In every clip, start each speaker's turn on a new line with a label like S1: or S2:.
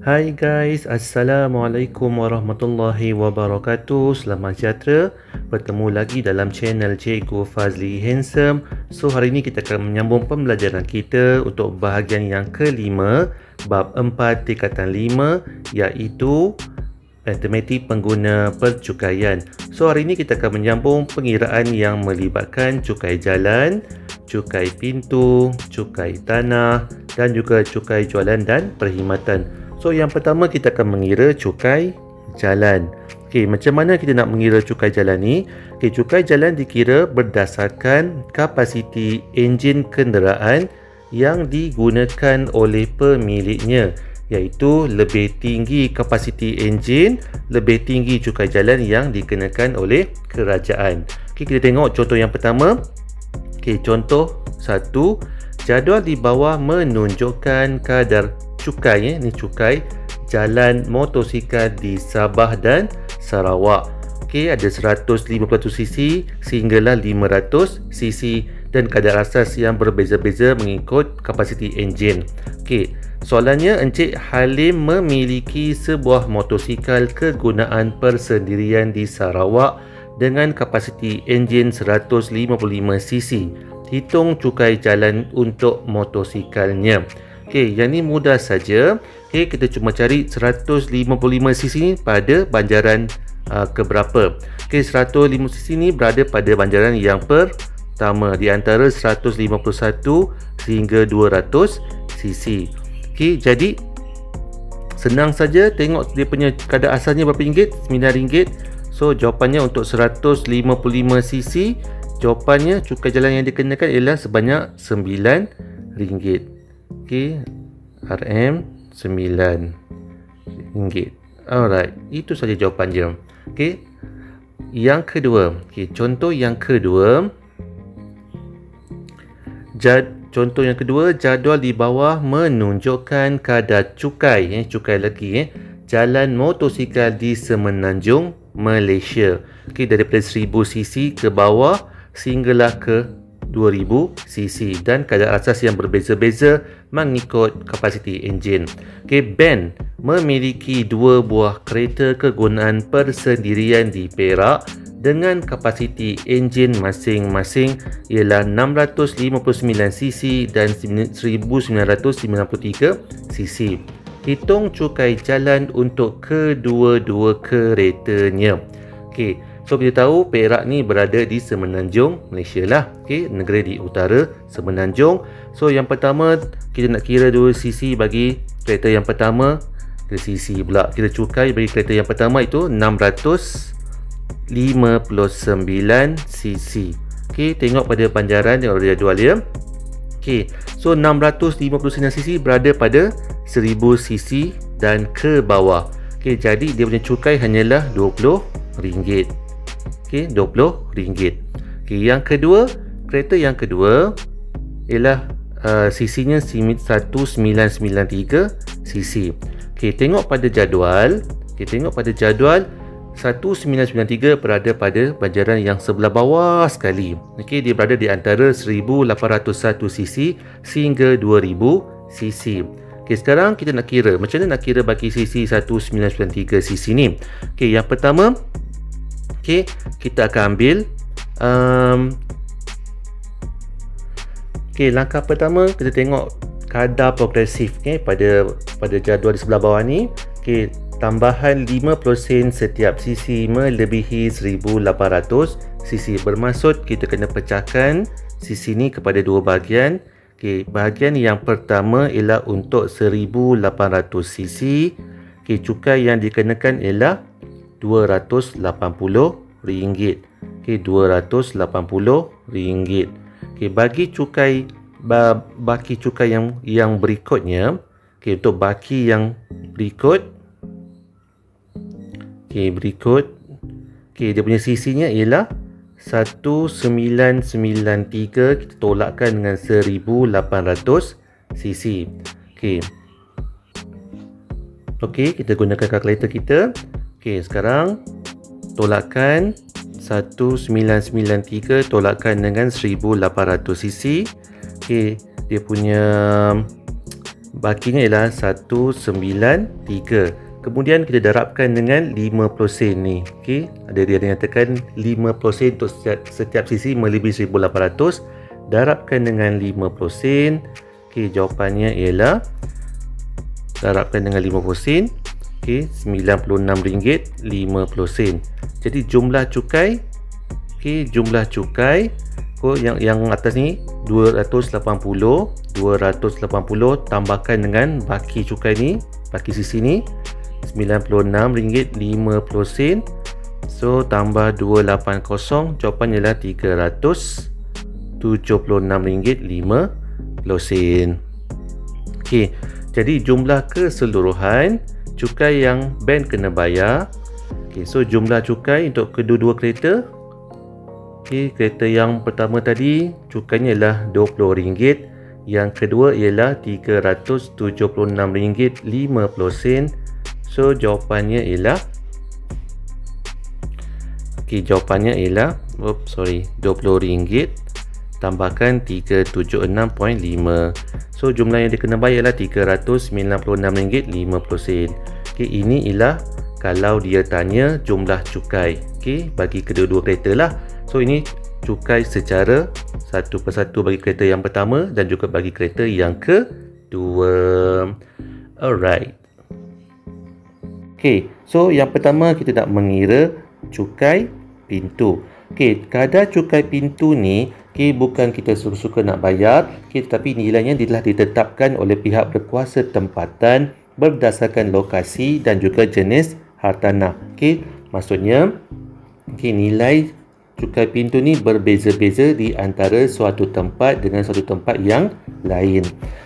S1: Hai guys, Assalamualaikum warahmatullahi wabarakatuh. Selamat sejahtera. Bertemu lagi dalam channel Cikgu Fazli Handsome. So hari ini kita akan menyambung pembelajaran kita untuk bahagian yang kelima, bab 4 tingkatan 5, iaitu matematik pengguna percukaian. So hari ini kita akan menyambung pengiraan yang melibatkan cukai jalan, cukai pintu, cukai tanah dan juga cukai jualan dan perkhidmatan. So yang pertama kita akan mengira cukai jalan. Okey, macam mana kita nak mengira cukai jalan ni? Okey, cukai jalan dikira berdasarkan kapasiti enjin kenderaan yang digunakan oleh pemiliknya, iaitu lebih tinggi kapasiti enjin, lebih tinggi cukai jalan yang dikenakan oleh kerajaan. Okey, kita tengok contoh yang pertama. Okey, contoh 1, jadual di bawah menunjukkan kadar cukai, ni cukai jalan motosikal di Sabah dan Sarawak. Okey, ada 150cc sehinggalah 500cc dan kadar asas yang berbeza-beza mengikut kapasiti enjin. Okey, soalannya, Encik Halim memiliki sebuah motosikal kegunaan persendirian di Sarawak dengan kapasiti enjin 155cc. Hitung cukai jalan untuk motosikalnya. Okey, yang ni mudah saja. Okey, kita cuma cari 155cc ni pada banjaran keberapa. Okey, 155cc ni berada pada banjaran yang pertama di antara 151 sehingga 200cc. Okey, jadi senang saja tengok dia punya kadar asalnya berapa ringgit? RM9. So jawapannya untuk 155cc, jawapannya cukai jalan yang dikenakan ialah sebanyak RM9. Okey, RM9. Alright, itu saja jawapan dia. Okey, yang kedua. Okey, contoh yang kedua. Contoh yang kedua, jadual di bawah menunjukkan kadar cukai, cukai lagi, jalan motosikal di Semenanjung, Malaysia. Okey, daripada 1000cc ke bawah sehinggalah ke 2000cc dan kadar asas yang berbeza-beza mengikut kapasiti enjin. Okey, Ben memiliki 2 buah kereta kegunaan persendirian di Perak dengan kapasiti enjin masing-masing ialah 659cc dan 1993cc. Hitung cukai jalan untuk kedua-dua keretanya. Okey, so kita tahu Perak ni berada di Semenanjung Malaysia lah. Okey, negara di utara Semenanjung. So yang pertama kita nak kira 2cc bagi kereta yang pertama. Kita cc pula, kita cukai bagi kereta yang pertama itu 659cc. Okey, tengok pada banjaran, tengok pada jadual dia. Okey, so 659cc berada pada 1000cc dan ke bawah. Okey, jadi dia punya cukai hanyalah RM20. Okey, RM20. Okey, yang kedua, kereta yang kedua ialah cc-nya 1993cc. Okey, tengok pada jadual. Okey, tengok pada jadual 1993 berada pada banjaran yang sebelah bawah sekali. Okey, dia berada di antara 1801cc sehingga 2000cc. Okey, sekarang kita nak kira. Macam mana nak kira bagi cc 1993cc ni? Okey, yang pertama, okey, kita akan ambil okey, langkah pertama kita tengok kadar progresif, pada jadual di sebelah bawah ni. Okey, tambahan 5% setiap cc melebihi 1800cc. Bermaksud kita kena pecahkan cc ni kepada dua bahagian. Okey, bahagian yang pertama ialah untuk 1800cc. Okey, cukai yang dikenakan ialah RM280. Okey, RM280. Okey, bagi cukai yang berikutnya. Okey, untuk baki yang berikut. Okey, dia punya cc-nya ialah 1993. Kita tolakkan dengan 1800cc. Okey, kita gunakan kalkulator kita. Okey, sekarang tolakkan 1993 tolakkan dengan 1800cc. Okey, dia punya bakinya ialah 193. Kemudian kita darabkan dengan 50 sen ni. Okey, ada dia nyatakan 50 sen untuk setiap sisi melebihi 1800. Darabkan dengan 50 sen. Okey, jawapannya ialah darabkan dengan 50 sen. Okey, RM96.50. Jadi jumlah cukai, okey, jumlah cukai yang atas ni 280 tambahkan dengan baki cukai ni, baki sisi ni RM96.50. So tambah 280, jawapannya ialah RM376.50. Okey, jadi jumlah keseluruhan cukai yang bank kena bayar. Okey, so jumlah cukai untuk kedua-dua kereta. Okey, kereta yang pertama tadi cukainya ialah RM20. Yang kedua ialah RM376.50. So jawapannya ialah RM20 tambahkan 376.5. So jumlah yang dikena bayar ialah RM396.50. Okey, ini ialah kalau dia tanya jumlah cukai, okey, bagi kedua-dua kereta lah. So ini cukai secara satu persatu bagi kereta yang pertama dan juga bagi kereta yang kedua. Alright. Okey, so yang pertama kita nak mengira cukai pintu. Okey, kadar cukai pintu ni, okey, bukan kita suka-suka nak bayar, okey, tetapi nilainya telah ditetapkan oleh pihak berkuasa tempatan berdasarkan lokasi dan juga jenis hartanah. Okey, maksudnya okey, nilai cukai pintu ni berbeza-beza di antara suatu tempat dengan suatu tempat yang lain.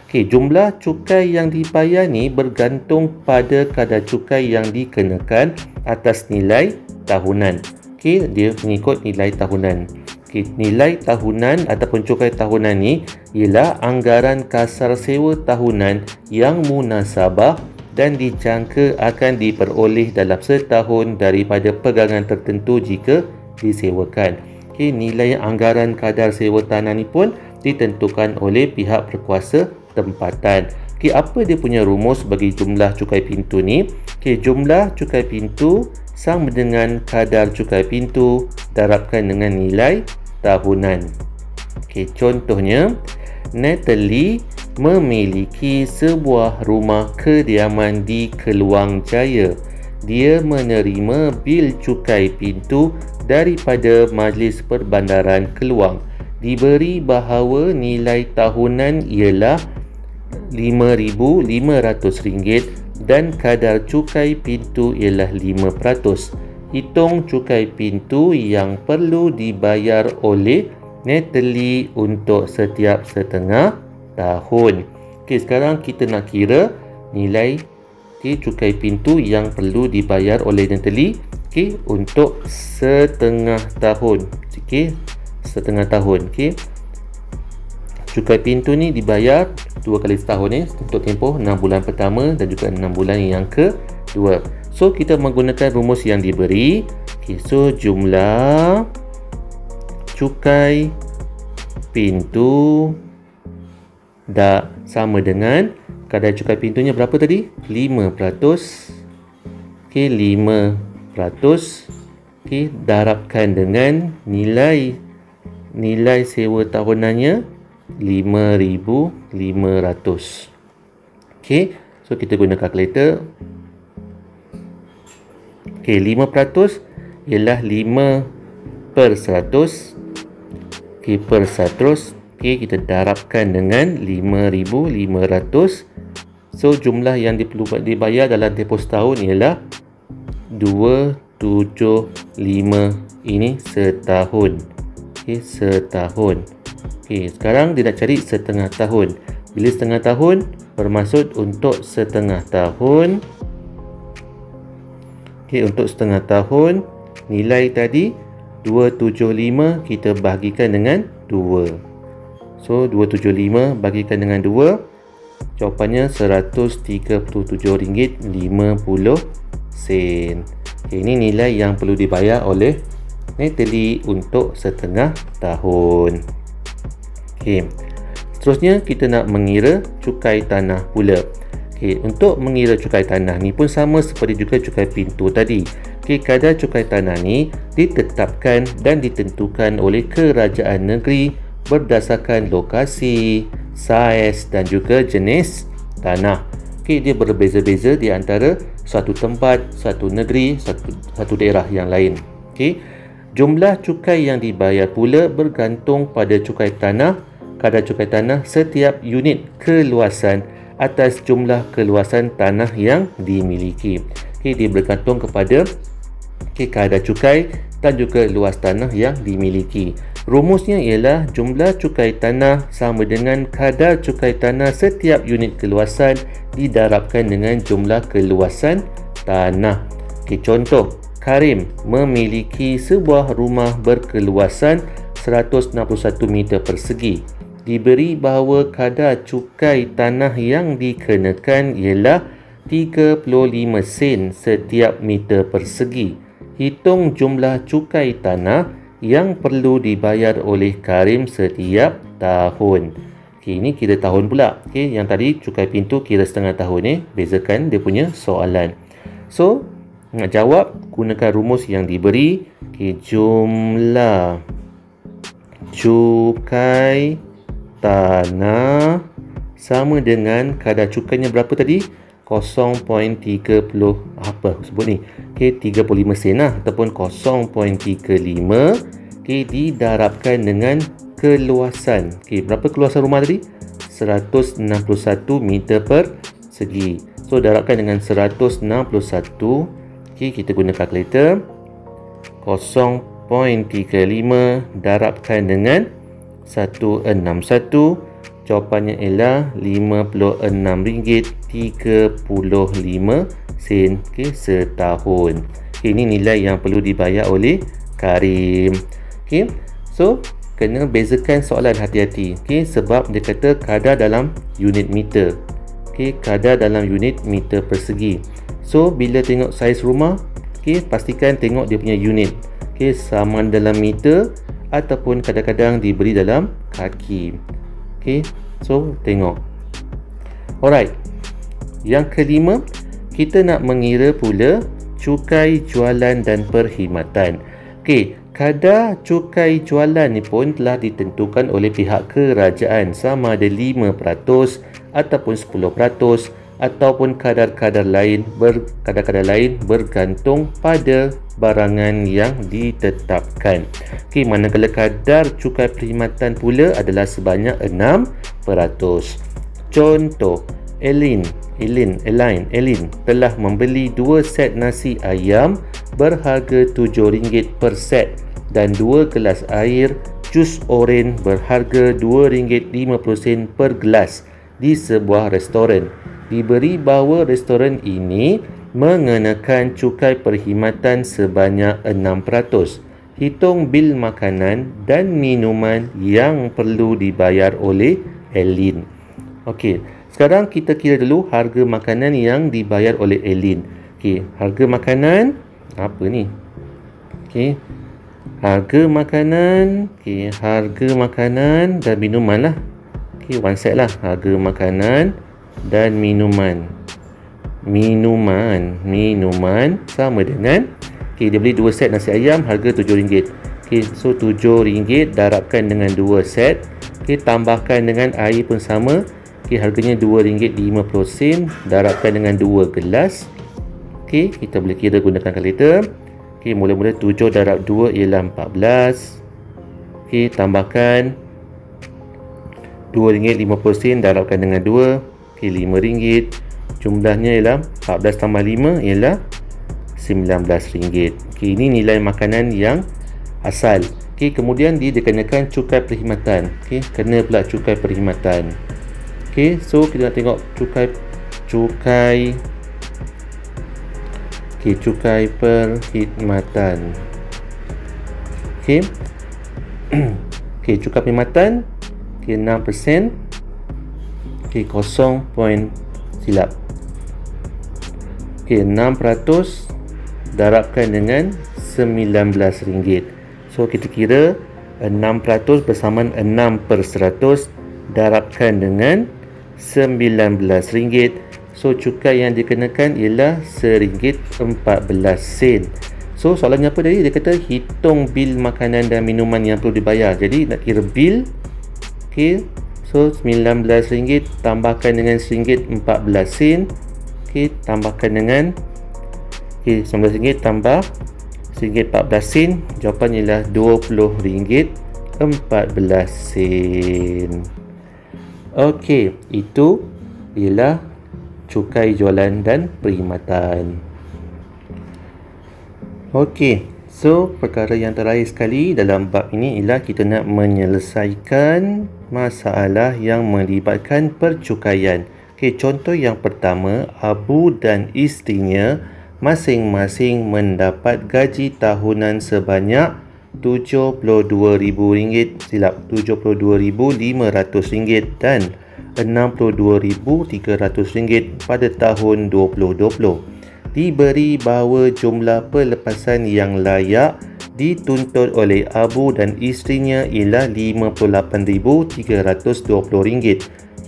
S1: Okey, jumlah cukai yang dibayar ni bergantung pada kadar cukai yang dikenakan atas nilai tahunan. Okey, dia mengikut nilai tahunan. Okey, nilai tahunan ataupun cukai tahunan ni ialah anggaran kasar sewa tahunan yang munasabah dan dijangka akan diperoleh dalam setahun daripada pegangan tertentu jika disewakan. Okey, nilai anggaran kadar sewa tanah ni pun ditentukan oleh pihak berkuasa tempatan. Okey, apa dia punya rumus bagi jumlah cukai pintu ni? Okey, jumlah cukai pintu sama dengan kadar cukai pintu darabkan dengan nilai tahunan. Okey, contohnya Natalie memiliki sebuah rumah kediaman di Keluang Jaya. Dia menerima bil cukai pintu daripada Majlis Perbandaran Keluang. Diberi bahawa nilai tahunan ialah RM5,500 dan kadar cukai pintu ialah 5%. Hitung cukai pintu yang perlu dibayar oleh Natalie untuk setiap setengah tahun. Okey, sekarang kita nak kira nilai cukai pintu yang perlu dibayar oleh Natalie, okey, untuk setengah tahun. Okey, setengah tahun. Okey, cukai pintu ni dibayar 2 kali setahun untuk tempoh 6 bulan pertama dan juga 6 bulan yang kedua. So kita menggunakan rumus yang diberi. Okey, so jumlah cukai pintu dah sama dengan kadar cukai pintunya berapa tadi? 5%. Okey, 5%. Okey, darabkan dengan nilai sewa tahunannya 5,500. Okey, so kita guna kalkulator. Okey, 5% ialah 5/100. Okey, per 100. Okey, kita darabkan dengan 5,500. So jumlah yang perlu dibayar dalam tempoh setahun ialah 275. Ini setahun. Okey, setahun. Okey, sekarang dia nak cari setengah tahun. Bila setengah tahun bermaksud untuk setengah tahun. Okey, untuk setengah tahun nilai tadi 275 kita bahagikan dengan 2. So 275 bagikan dengan 2, jawapannya RM137.50. Okay, ini nilai yang perlu dibayar oleh Natalie untuk setengah tahun. Okay. Seterusnya kita nak mengira cukai tanah pula. Okey, untuk mengira cukai tanah ni pun sama seperti juga cukai pintu tadi. Okey, kadar cukai tanah ni ditetapkan dan ditentukan oleh kerajaan negeri berdasarkan lokasi, saiz dan juga jenis tanah. Okey, dia berbeza-beza di antara suatu tempat, satu negeri, satu daerah yang lain. Okey, jumlah cukai yang dibayar pula bergantung pada cukai tanah, kadar cukai tanah setiap unit keluasan atas jumlah keluasan tanah yang dimiliki. Okey, dia bergantung kepada kadar cukai dan juga luas tanah yang dimiliki. Rumusnya ialah jumlah cukai tanah sama dengan kadar cukai tanah setiap unit keluasan didarabkan dengan jumlah keluasan tanah. Okey, contoh, Karim memiliki sebuah rumah berkeluasan 161 meter persegi. Diberi bahawa kadar cukai tanah yang dikenakan ialah 35 sen setiap meter persegi. Hitung jumlah cukai tanah yang perlu dibayar oleh Karim setiap tahun. Okey, ini kira tahun pula. Okey, yang tadi cukai pintu kira setengah tahun. Bezakan dia punya soalan. So, nak jawab, gunakan rumus yang diberi. Okey, jumlah cukai tanah sama dengan kadar cukainya berapa tadi? 0.30 apa sebut ni? Okey, 35 sen lah ataupun 0.35. Okey, didarabkan dengan keluasan. Okey, berapa keluasan rumah tadi? 161 meter persegi. So, darabkan dengan 161. Okey, kita guna kalkulator. 0.35 darabkan dengan 161, jawapannya ialah RM56.35 setahun. Okay, ini nilai yang perlu dibayar oleh Karim. Okay, so kena bezakan soalan hati-hati. Okay, sebab dia kata kadar dalam unit meter. Okay, kadar dalam unit meter persegi. So bila tengok saiz rumah, okay, pastikan tengok dia punya unit. Okay, sama dalam meter ataupun kadang-kadang diberi dalam kaki. Okey, so tengok. Alright. Yang kelima, kita nak mengira pula cukai jualan dan perkhidmatan. Okey, kadar cukai jualan ni pun telah ditentukan oleh pihak kerajaan sama ada 5% ataupun 10% ataupun kadar-kadar lain bergantung pada barangan yang ditetapkan. Okey, manakala kadar cukai perkhidmatan pula adalah sebanyak 6%. Contoh, Elin telah membeli 2 set nasi ayam berharga RM7 per set dan 2 gelas air jus oren berharga RM2.50 per gelas di sebuah restoran. Diberi bahawa restoran ini mengenakan cukai perkhidmatan sebanyak 6%. Hitung bil makanan dan minuman yang perlu dibayar oleh Elin. Okey, sekarang kita kira dulu harga makanan yang dibayar oleh Elin. Okey, harga makanan apa ni? Okey, harga makanan, harga makanan dan minuman lah. Okey, one set lah harga makanan dan minuman sama dengan, okey, dia beli 2 set nasi ayam harga RM7. Okey, so RM7 darabkan dengan 2 set. Okey, tambahkan dengan air pun sama. Okey, harganya RM2.50 darabkan dengan 2 gelas. Okey, kita boleh kira gunakan kalkulator. Okey, mula-mula 7 darab 2 ialah 14. Okey, tambahkan RM2.50 darabkan dengan 2. Okey, RM5. Jumlahnya ialah 14 tambah 5 ialah RM19. Okey, ini nilai makanan yang asal. Okey, kemudian dia dikenakan cukai perkhidmatan. Okey, kena pula cukai perkhidmatan. Okey, so kita nak tengok cukai perkhidmatan. Okey. Okey, cukai perkhidmatan 6%. Okey, 6% darabkan dengan RM19. So kita kira 6% bersamaan 6/100 darabkan dengan RM19. So cukai yang dikenakan ialah RM1.14. So soalannya apa tadi? Dia kata hitung bil makanan dan minuman yang perlu dibayar. Jadi nak kira bil. Okey. So RM19 tambahkan dengan RM1.14. Okey, tambahkan dengan RM19 tambah RM1.14. Jawapan ialah RM20.14. Okey, itu ialah cukai jualan dan perkhidmatan. Okey, so perkara yang terakhir sekali dalam bab ini ialah kita nak menyelesaikan masalah yang melibatkan percukaian. Okey, contoh yang pertama, Abu dan isterinya masing-masing mendapat gaji tahunan sebanyak RM72,000, RM72,500 dan RM62,300 pada tahun 2020. Diberi bahawa jumlah pelepasan yang layak dituntut oleh Abu dan isterinya ialah RM58,320.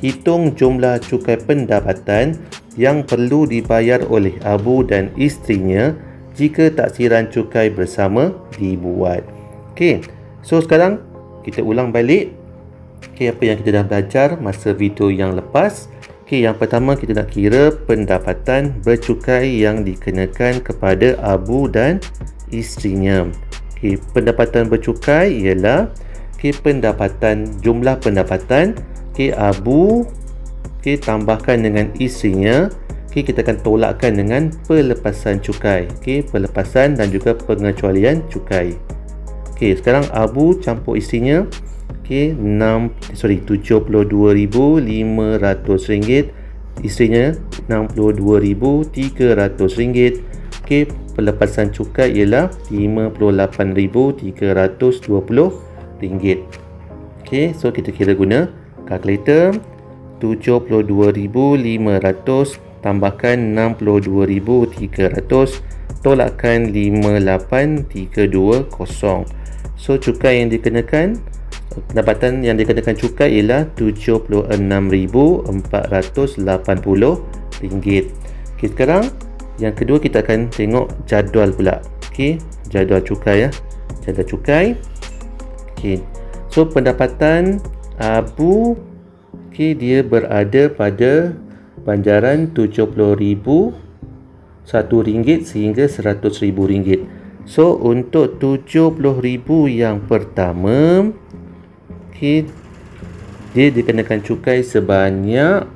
S1: Hitung jumlah cukai pendapatan yang perlu dibayar oleh Abu dan isterinya jika taksiran cukai bersama dibuat. Okey, so sekarang kita ulang balik apa yang kita dah belajar masa video yang lepas. Yang pertama kita nak kira pendapatan bercukai yang dikenakan kepada Abu dan isterinya. Pendapatan bercukai ialah pendapatan, jumlah pendapatan Abu tambahkan dengan isterinya. Kita akan tolakkan dengan pelepasan cukai. Pelepasan dan juga pengecualian cukai. Sekarang Abu campur isterinya. RM72,500, isterinya RM62,300. Pelepasan cukai ialah RM58,320. So kita kira guna kalkulator. 72,500 tambahkan 62,300 tolakkan 58,320. So cukai yang dikenakan, pendapatan yang dikenakan cukai ialah RM74,480. Sekarang yang kedua kita akan tengok jadual pula. Jadual cukai ya. Jadual cukai. So pendapatan Abu dia berada pada banjaran RM70,000, RM1 sehingga RM100,000. So untuk RM70,000 yang pertama, dia dikenakan cukai sebanyak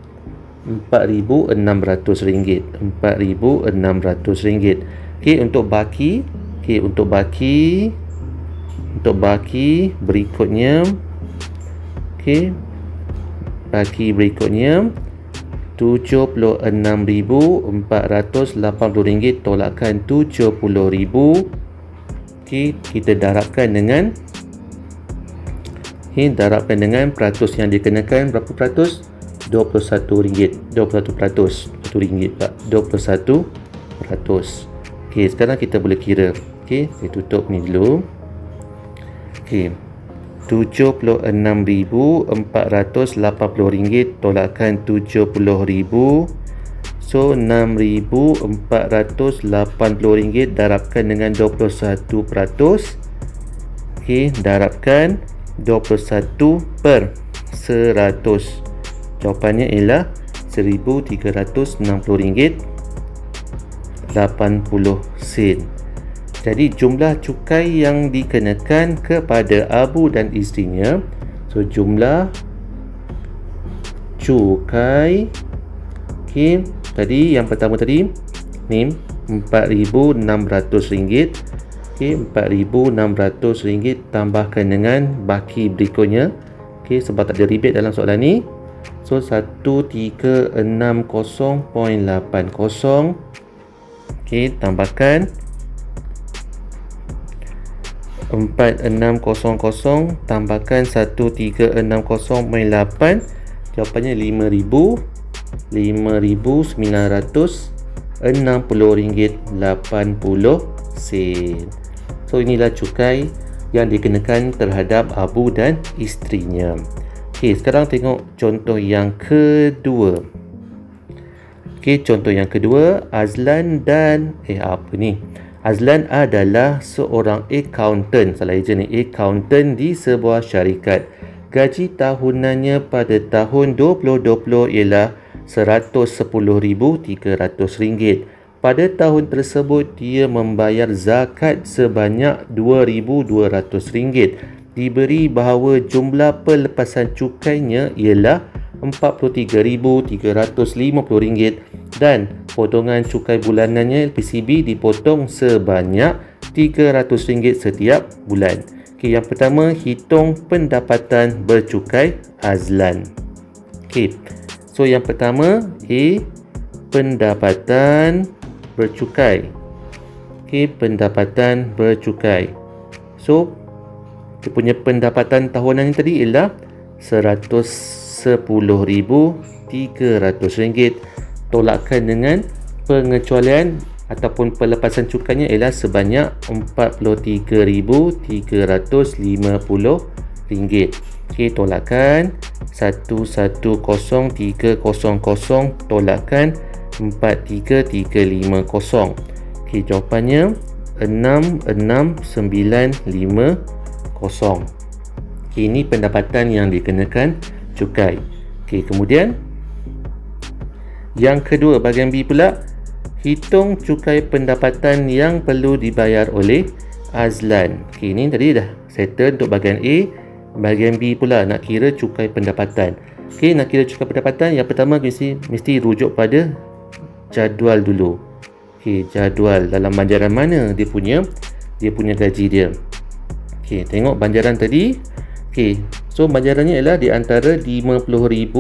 S1: RM4,600. RM4,600. Untuk baki, untuk baki berikutnya, baki berikutnya RM76,480 tolakkan RM70,000. Kita darabkan dengan peratus yang dikenakan. Berapa peratus? RM21. 21 peratus. Sekarang kita boleh kira. Saya tutup ni dulu. RM76,480 tolakkan RM70,000. So RM6,480 darabkan dengan 21%. Darabkan 21 per 100. Jawapannya ialah RM1,360.80. Jadi jumlah cukai yang dikenakan kepada Abu dan isterinya. So jumlah cukai tadi yang pertama tadi ni RM4,600. RM4,600 tambahkan dengan baki berikutnya. Sebab tak ada rebate dalam soalan ni. So 1360.80. Tambahkan 4600 tambahkan 1360.8. Jawapannya RM5,960.80. So inilah cukai yang dikenakan terhadap Abu dan isterinya. Okey, sekarang tengok contoh yang kedua. Okey, contoh yang kedua, Azlan dan Azlan adalah seorang accountant, salah eja ni, accountant di sebuah syarikat. Gaji tahunannya pada tahun 2020 ialah RM110,300. Pada tahun tersebut dia membayar zakat sebanyak RM2,200. Diberi bahawa jumlah pelepasan cukainya ialah RM43,350 dan potongan cukai bulanannya PCB dipotong sebanyak RM300 setiap bulan. Okey, yang pertama, hitung pendapatan bercukai Azlan. Okey, so yang pertama, pendapatan bercukai. Okey, pendapatan bercukai. So dia punya pendapatan tahunan tadi ialah RM110,300. Tolakkan dengan pengecualian ataupun pelepasan cukainya ialah sebanyak RM43,350. Okey, tolakkan 110,300 tolakkan 43,350. Okey, jawapannya 66,950. Okey, ini pendapatan yang dikenakan cukai. Okey, kemudian yang kedua, bahagian B pula, hitung cukai pendapatan yang perlu dibayar oleh Azlan. Okey, ini tadi dah settle untuk bahagian A. Bahagian B pula nak kira cukai pendapatan. Okey, nak kira cukai pendapatan, yang pertama mesti rujuk pada jadual dulu. Okey, jadual dalam banjaran mana dia punya gaji dia. Okey, tengok banjaran tadi. Okey, so banjarannya ialah di antara RM50,000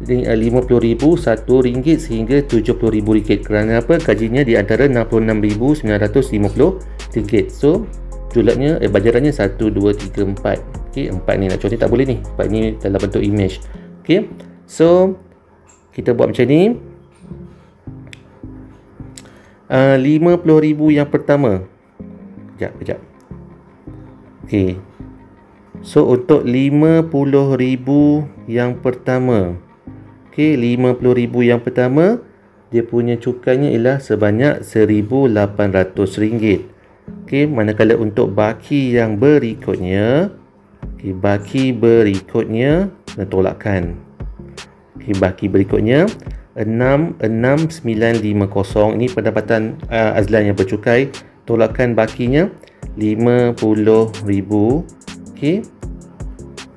S1: RM1 sehingga RM70,000. Kerana apa? Gajinya di antara RM66,950. So julatnya banjarannya 1, 2, 3, 4. Okey, 4 ni nak contoh tak boleh ni. 4 ni dalam bentuk image. Okey, so kita buat macam ni. RM50,000 yang pertama. Kejap. Okey, so untuk RM50,000 yang pertama, okey, RM50,000 yang pertama, dia punya cukainya ialah sebanyak RM1,800. Okey, manakala untuk baki yang berikutnya, okey, baki berikutnya tolakkan. Okey, baki berikutnya 66,950. Ini pendapatan Azlan yang bercukai. Tolakkan bakinya RM50,000. Okey,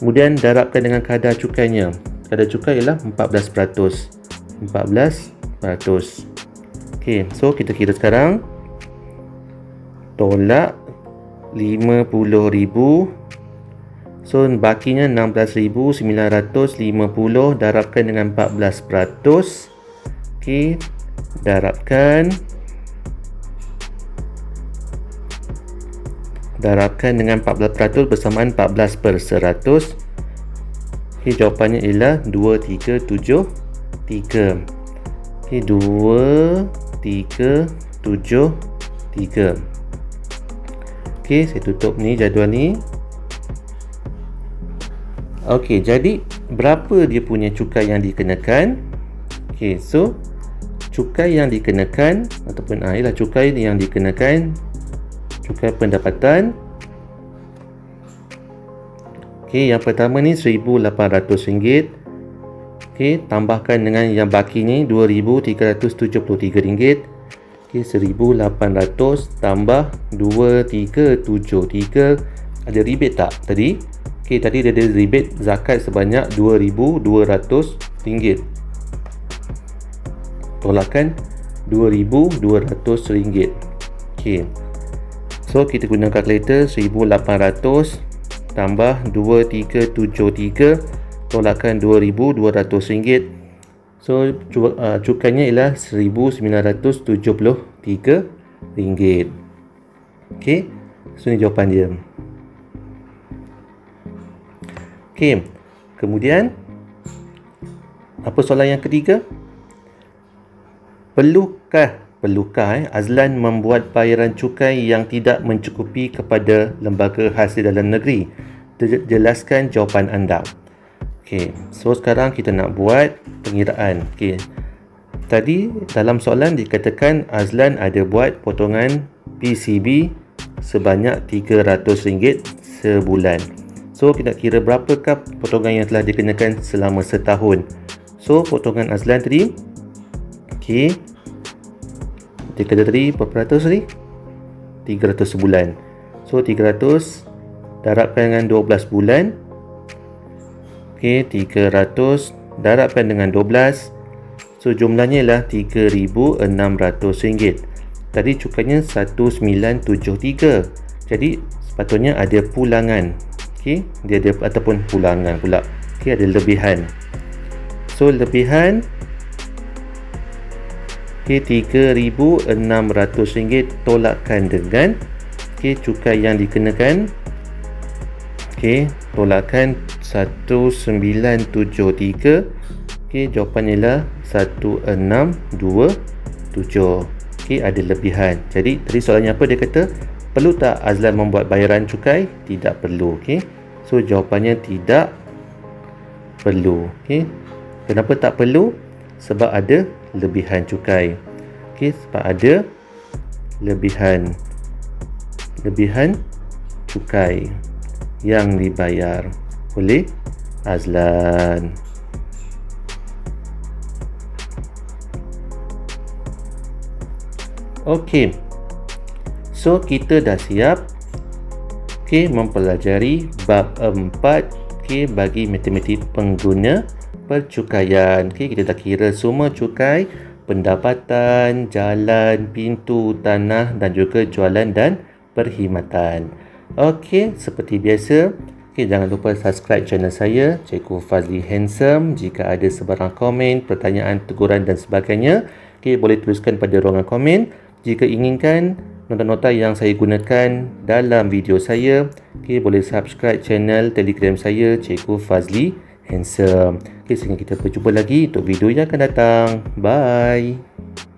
S1: kemudian darabkan dengan kadar cukainya. Kadar cukai ialah 14%. 14%. Okey, so kita kira sekarang. Tolak 50,000. So bakinya 16,950 darabkan dengan 14%. Okey, darabkan dengan 14% bersamaan 14/100. Okey, jawapannya ialah 2373. Okey, 2373. Okey, saya tutup ni jadual ni. Okey, jadi berapa dia punya cukai yang dikenakan? Okey, so cukai yang dikenakan ataupun ialah cukai yang dikenakan, cukai pendapatan. Okey, yang pertama ni RM1,800. Okey, tambahkan dengan yang baki ni RM2,373. Okey, 1,800 tambah 2,373. Ada rebate tak tadi? Okey, tadi dia ada rebate zakat sebanyak RM2,200. Tolakkan RM2,200. Okey, so kita guna kalkulator. 1,800 tambah 2,373 tolakkan RM2,200. So cukainya ialah RM1,973. Okey, so ini jawapan dia. Okey, kemudian apa soalan yang ketiga? Perlukah Azlan membuat bayaran cukai yang tidak mencukupi kepada lembaga hasil dalam negeri? Jelaskan jawapan anda. Okey, so sekarang kita nak buat pengiraan. Okey. Tadi dalam soalan dikatakan Azlan ada buat potongan PCB sebanyak RM300 sebulan. So kita kira berapakah potongan yang telah dikenakan selama setahun. So potongan Azlan tadi, okey, dia kata tadi berapa ratus tadi? 300 sebulan. So 300 darabkan dengan 12 bulan. Okey, 300 darabkan dengan 12. So jumlahnya ialah RM3,600. Tadi cukainya 1973. Jadi sepatutnya ada pulangan. Okey, dia ada ataupun pulangan pula. Okey, ada lebihan. So lebihan RM3,600 tolakkan dengan cukai yang dikenakan. Tolakkan 1973. Jawapannya ialah 1627. Ada lebihan. Jadi tadi soalannya apa? Dia kata perlu tak Azlan membuat bayaran cukai? Tidak perlu. So jawapannya tidak perlu. Kenapa tak perlu? Sebab ada lebihan cukai. Sebab ada lebihan cukai yang dibayar oleh Azlan. Okey. So kita dah siap mempelajari bab 4 bagi matematik pengguna percukaian. Kita dah kira semua cukai, pendapatan, jalan, pintu, tanah dan juga jualan dan perkhidmatan. Okey, seperti biasa, jangan lupa subscribe channel saya, Cikgu Fazli Handsome. Jika ada sebarang komen, pertanyaan, teguran dan sebagainya, boleh tuliskan pada ruangan komen. Jika inginkan nota-nota yang saya gunakan dalam video saya, boleh subscribe channel Telegram saya, Cikgu Fazli Handsome. Sehingga kita berjumpa lagi untuk video yang akan datang. Bye.